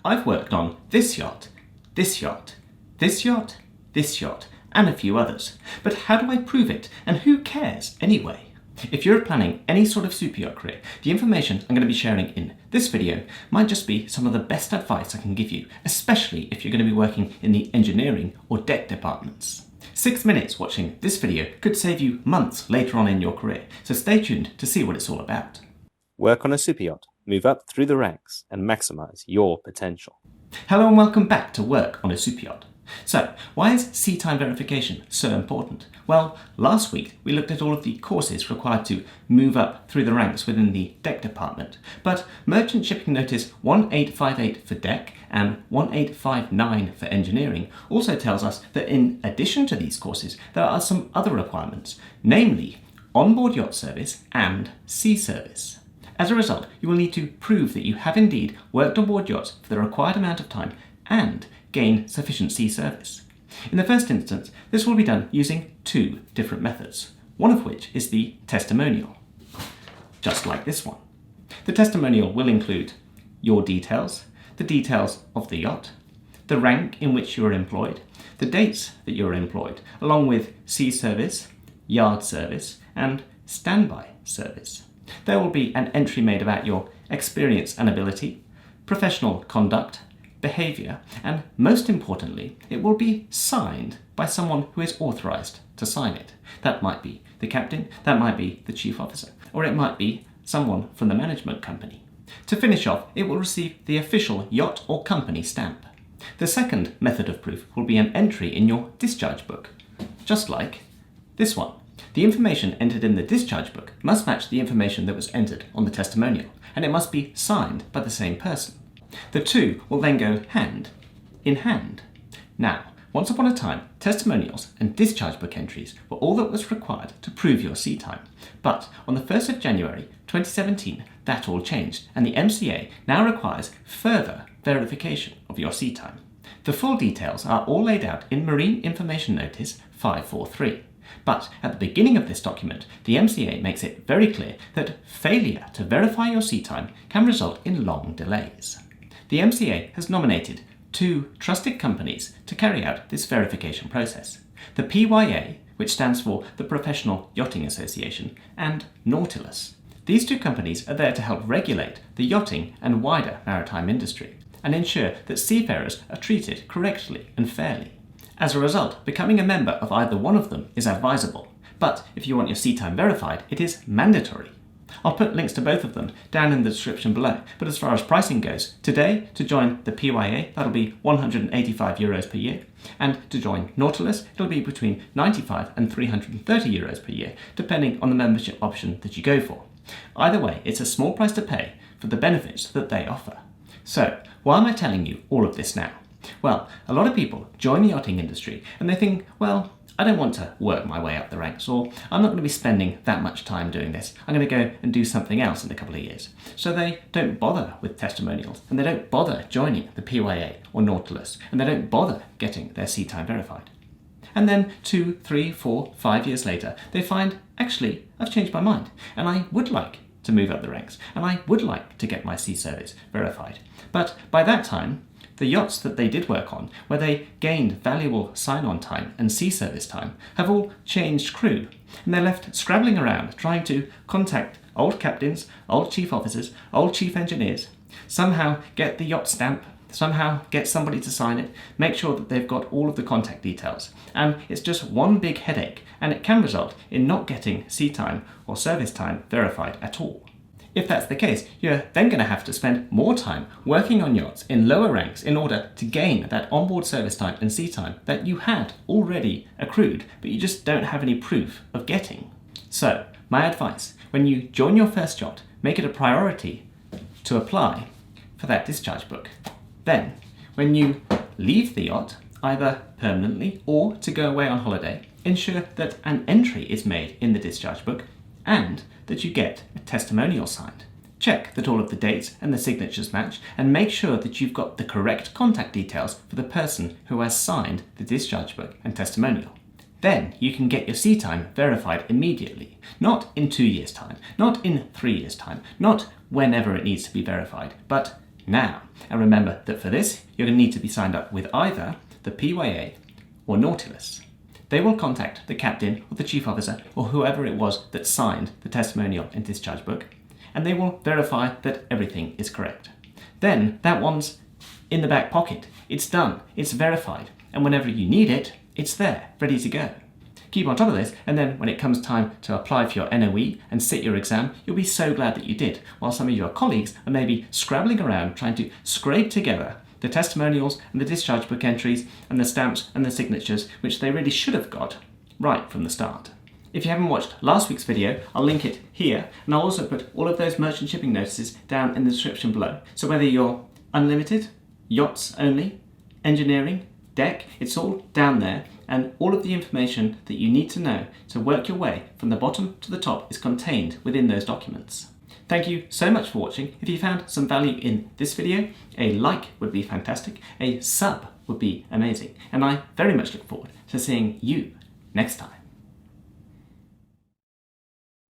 I've worked on this yacht, this yacht, this yacht, this yacht, and a few others. But how do I prove it, and who cares anyway? If you're planning any sort of super yacht career, the information I'm going to be sharing in this video might just be some of the best advice I can give you, especially if you're going to be working in the engineering or deck departments. 6 minutes watching this video could save you months later on in your career, so stay tuned to see what it's all about. Work on a super yacht, move up through the ranks, and maximize your potential. Hello and welcome back to Work on a Super Yacht. So, why is sea time verification so important? Well, last week we looked at all of the courses required to move up through the ranks within the deck department, but Merchant Shipping Notice 1858 for deck and 1859 for engineering also tells us that in addition to these courses there are some other requirements, namely onboard yacht service and sea service. As a result, you will need to prove that you have indeed worked on board yachts for the required amount of time and gain sufficient sea service. In the first instance, this will be done using two different methods, one of which is the testimonial, just like this one. The testimonial will include your details, the details of the yacht, the rank in which you are employed, the dates that you are employed, along with sea service, yard service, and standby service. There will be an entry made about your experience and ability, professional conduct, behaviour, and most importantly, it will be signed by someone who is authorised to sign it. That might be the captain, that might be the chief officer, or it might be someone from the management company. To finish off, it will receive the official yacht or company stamp. The second method of proof will be an entry in your discharge book, just like this one. The information entered in the discharge book must match the information that was entered on the testimonial, and it must be signed by the same person. The two will then go hand in hand. Now, once upon a time, testimonials and discharge book entries were all that was required to prove your sea time. But on the 1st of January 2017, that all changed, and the MCA now requires further verification of your sea time. The full details are all laid out in Marine Information Notice 543. But at the beginning of this document, the MCA makes it very clear that failure to verify your sea time can result in long delays. The MCA has nominated two trusted companies to carry out this verification process. The PYA, which stands for the Professional Yachting Association, and Nautilus. These two companies are there to help regulate the yachting and wider maritime industry and ensure that seafarers are treated correctly and fairly. As a result, becoming a member of either one of them is advisable, but if you want your sea time verified, it is mandatory. I'll put links to both of them down in the description below, but as far as pricing goes, today to join the PYA that'll be €185 per year, and to join Nautilus it'll be between €95 and €330 per year, depending on the membership option that you go for. Either way, it's a small price to pay for the benefits that they offer. So, why am I telling you all of this now? Well, a lot of people join the yachting industry and they think, well, I don't want to work my way up the ranks, or I'm not going to be spending that much time doing this. I'm going to go and do something else in a couple of years. So they don't bother with testimonials, and they don't bother joining the PYA or Nautilus, and they don't bother getting their sea time verified. And then 2, 3, 4, 5 years later, they find, actually, I've changed my mind, and I would like to move up the ranks, and I would like to get my sea service verified. But by that time, the yachts that they did work on, where they gained valuable sign-on time and sea service time, have all changed crew, and they're left scrabbling around trying to contact old captains, old chief officers, old chief engineers, somehow get the yacht stamp, somehow get somebody to sign it, make sure that they've got all of the contact details. And it's just one big headache, and it can result in not getting sea time or service time verified at all. If that's the case, you're then going to have to spend more time working on yachts in lower ranks in order to gain that onboard service time and sea time that you had already accrued, but you just don't have any proof of getting. So, my advice, when you join your first yacht, make it a priority to apply for that discharge book. Then, when you leave the yacht, either permanently or to go away on holiday, ensure that an entry is made in the discharge book and that you get a testimonial signed. Check that all of the dates and the signatures match, and make sure that you've got the correct contact details for the person who has signed the discharge book and testimonial. Then you can get your sea time verified immediately, not in 2 years' time, not in 3 years' time, not whenever it needs to be verified, but now. And remember that for this, you're going to need to be signed up with either the PYA or Nautilus. They will contact the captain or the chief officer or whoever it was that signed the testimonial and discharge book, and they will verify that everything is correct. Then that one's in the back pocket. It's done, it's verified, and whenever you need it, it's there, ready to go. Keep on top of this, and then when it comes time to apply for your NOE and sit your exam, you'll be so glad that you did, while some of your colleagues are maybe scrabbling around trying to scrape together the testimonials and the discharge book entries and the stamps and the signatures, which they really should have got right from the start. If you haven't watched last week's video, I'll link it here, and I'll also put all of those merchant shipping notices down in the description below. So whether you're unlimited, yachts only, engineering, deck, it's all down there, and all of the information that you need to know to work your way from the bottom to the top is contained within those documents. Thank you so much for watching. If you found some value in this video, a like would be fantastic, a sub would be amazing, and I very much look forward to seeing you next time.